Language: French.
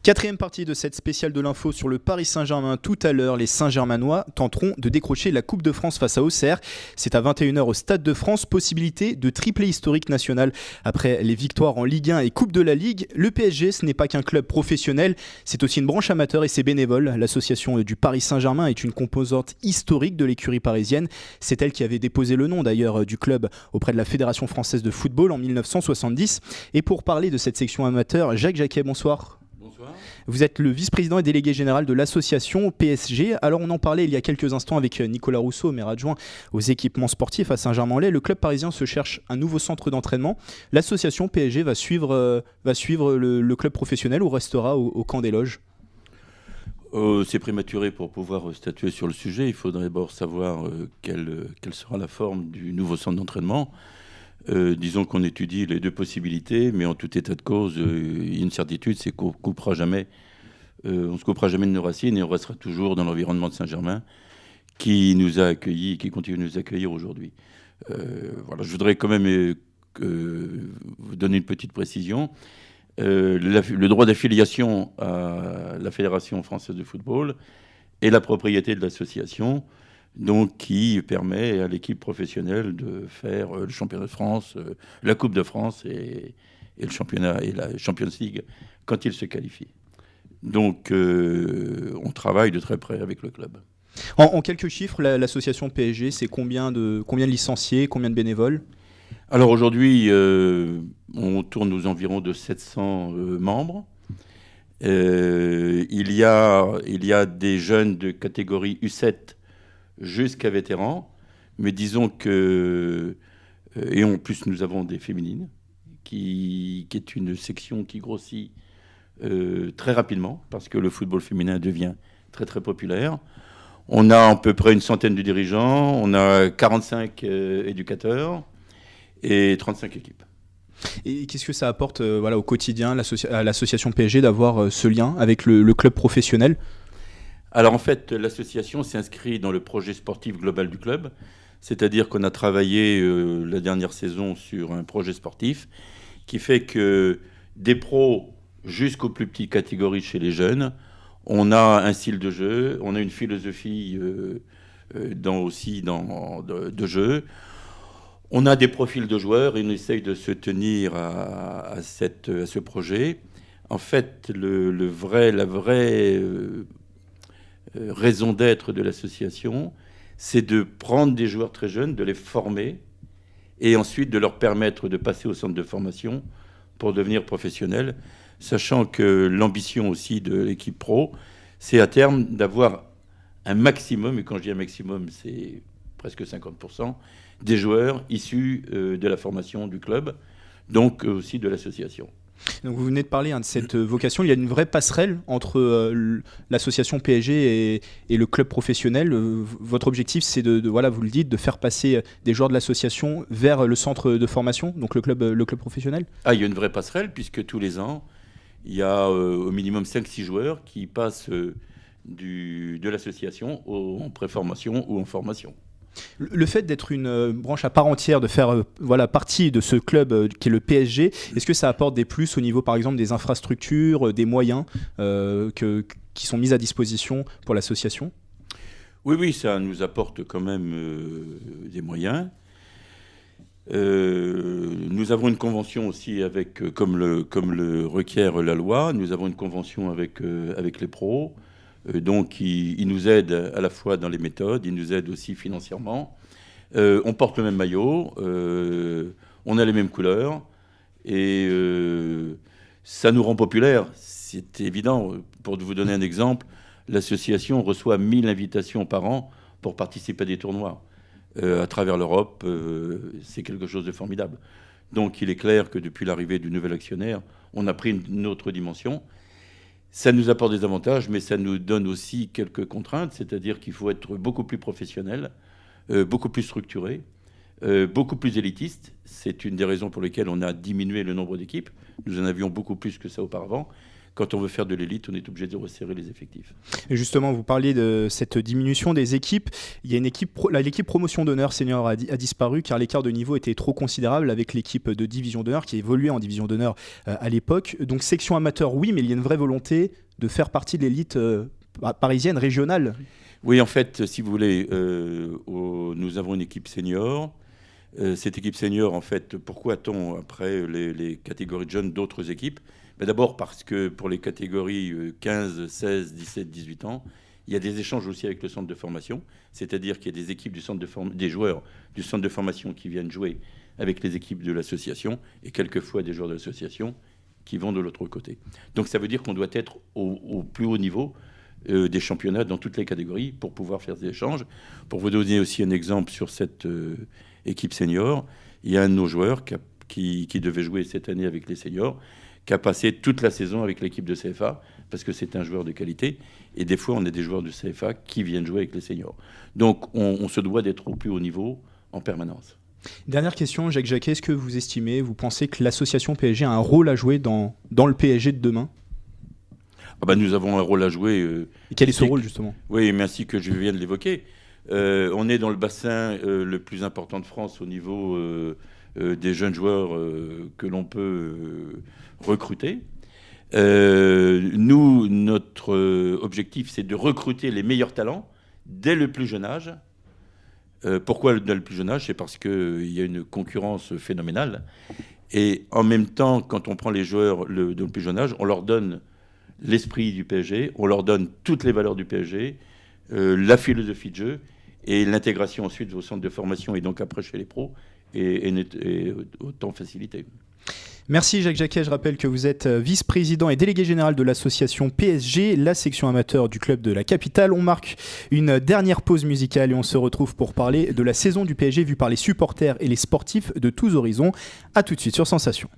Quatrième partie de cette spéciale de l'info sur le Paris Saint-Germain. Tout à l'heure, les Saint-Germanois tenteront de décrocher la Coupe de France face à Auxerre. C'est à 21h au Stade de France. Possibilité de triplé historique national. Après les victoires en Ligue 1 et Coupe de la Ligue, le PSG, ce n'est pas qu'un club professionnel, c'est aussi une branche amateur et c'est bénévole. L'association du Paris Saint-Germain est une composante historique de l'écurie parisienne. C'est elle qui avait déposé le nom d'ailleurs du club auprès de la Fédération française de football en 1970. Et pour parler de cette section amateur, Jacques Jacquet, bonsoir. Bonsoir. Vous êtes le vice-président et délégué général de l'association PSG. Alors on en parlait il y a quelques instants avec Nicolas Rousseau, maire adjoint aux équipements sportifs à Saint-Germain-en-Laye. Le club parisien se cherche un nouveau centre d'entraînement. L'association PSG va suivre le club professionnel ou restera au camp des loges? C'est prématuré pour pouvoir statuer sur le sujet. Il faudrait d'abord savoir quelle sera la forme du nouveau centre d'entraînement. Disons qu'on étudie les deux possibilités, mais en tout état de cause, il y a une certitude, c'est qu'on ne se coupera jamais de nos racines et on restera toujours dans l'environnement de Saint-Germain qui nous a accueillis, qui continue de nous accueillir aujourd'hui. Voilà, je voudrais quand même vous donner une petite précision. Le droit d'affiliation à la Fédération française de football est la propriété de l'association, donc qui permet à l'équipe professionnelle de faire le championnat de France, la Coupe de France et le championnat et la Champions League quand il se qualifie. Donc on travaille de très près avec le club. En quelques chiffres, l'association PSG, c'est combien de licenciés, combien de bénévoles? Alors aujourd'hui, on tourne aux environs de 700 membres. Il y a des jeunes de catégorie U7 jusqu'à vétérans, mais disons que... et en plus, nous avons des féminines, qui est une section qui grossit très rapidement, parce que le football féminin devient très très populaire. On a à peu près une centaine de dirigeants, on a 45 éducateurs et 35 équipes. Et qu'est-ce que ça apporte au quotidien à l'association PSG d'avoir ce lien avec le club professionnel? Alors en fait, l'association s'inscrit dans le projet sportif global du club, c'est-à-dire qu'on a travaillé la dernière saison sur un projet sportif qui fait que des pros jusqu'aux plus petites catégories chez les jeunes, on a un style de jeu, on a une philosophie de jeu, on a des profils de joueurs et on essaye de se tenir à ce projet. En fait, la vraie raison d'être de l'association, c'est de prendre des joueurs très jeunes, de les former et ensuite de leur permettre de passer au centre de formation pour devenir professionnels, sachant que l'ambition aussi de l'équipe pro, c'est à terme d'avoir un maximum, et quand je dis un maximum, c'est presque 50%, des joueurs issus de la formation du club, donc aussi de l'association. Donc vous venez de parler de cette vocation. Il y a une vraie passerelle entre l'association PSG et le club professionnel. Votre objectif, c'est vous le dites, de faire passer des joueurs de l'association vers le centre de formation, donc le club professionnel. Ah, il y a une vraie passerelle, puisque tous les ans, il y a au minimum 5-6 joueurs qui passent de l'association en préformation ou en formation. Le fait d'être une branche à part entière, de faire partie de ce club qui est le PSG, est-ce que ça apporte des plus au niveau par exemple des infrastructures, des moyens qui sont mis à disposition pour l'association? Oui, ça nous apporte quand même des moyens. Nous avons une convention aussi avec, comme le requiert la loi, nous avons une convention avec les pros. Donc, ils nous aident à la fois dans les méthodes, ils nous aident aussi financièrement. On porte le même maillot, on a les mêmes couleurs, et ça nous rend populaires. C'est évident. Pour vous donner un exemple, l'association reçoit 1000 invitations par an pour participer à des tournois à travers l'Europe. C'est quelque chose de formidable. Donc, il est clair que depuis l'arrivée du nouvel actionnaire, on a pris une autre dimension. Ça nous apporte des avantages, mais ça nous donne aussi quelques contraintes, c'est-à-dire qu'il faut être beaucoup plus professionnel, beaucoup plus structuré, beaucoup plus élitiste. C'est une des raisons pour lesquelles on a diminué le nombre d'équipes. Nous en avions beaucoup plus que ça auparavant. quand on veut faire de l'élite, on est obligé de resserrer les effectifs. Et justement, vous parliez de cette diminution des équipes. Il y a l'équipe promotion d'honneur senior a disparu car l'écart de niveau était trop considérable avec l'équipe de division d'honneur qui évoluait en division d'honneur à l'époque. Donc section amateur, oui, mais il y a une vraie volonté de faire partie de l'élite parisienne, régionale. Oui, en fait, si vous voulez, nous avons une équipe senior. Cette équipe senior, en fait, pourquoi a-t-on après les catégories de jeunes d'autres équipes? D'abord parce que pour les catégories 15, 16, 17, 18 ans, il y a des échanges aussi avec le centre de formation, c'est-à-dire qu'il y a des équipes des joueurs du centre de formation qui viennent jouer avec les équipes de l'association et quelquefois des joueurs de l'association qui vont de l'autre côté. Donc ça veut dire qu'on doit être au plus haut niveau des championnats dans toutes les catégories pour pouvoir faire des échanges. Pour vous donner aussi un exemple sur cette équipe senior, il y a un de nos joueurs qui devait jouer cette année avec les seniors, qui a passé toute la saison avec l'équipe de CFA, parce que c'est un joueur de qualité. Et des fois, on a des joueurs de CFA qui viennent jouer avec les seniors. Donc, on se doit d'être au plus haut niveau en permanence. Dernière question, Jacques Jacquet, est-ce que vous pensez que l'association PSG a un rôle à jouer dans le PSG de demain ? Nous avons un rôle à jouer. Et quel est ce rôle, justement ? Oui, merci que je viens de l'évoquer. On est dans le bassin le plus important de France au niveau des jeunes joueurs que l'on peut recruter. Nous, notre objectif, c'est de recruter les meilleurs talents dès le plus jeune âge. Pourquoi dès le plus jeune âge ? C'est parce qu'il y a une concurrence phénoménale. Et en même temps, quand on prend les joueurs dès le plus jeune âge, on leur donne l'esprit du PSG, on leur donne toutes les valeurs du PSG, la philosophie de jeu et l'intégration ensuite au centre de formation et donc après chez les pros est autant facilitée. Merci Jacques Jacquet, je rappelle que vous êtes vice-président et délégué général de l'association PSG, la section amateur du club de la capitale. On marque une dernière pause musicale et on se retrouve pour parler de la saison du PSG vue par les supporters et les sportifs de tous horizons. A tout de suite sur Sensation.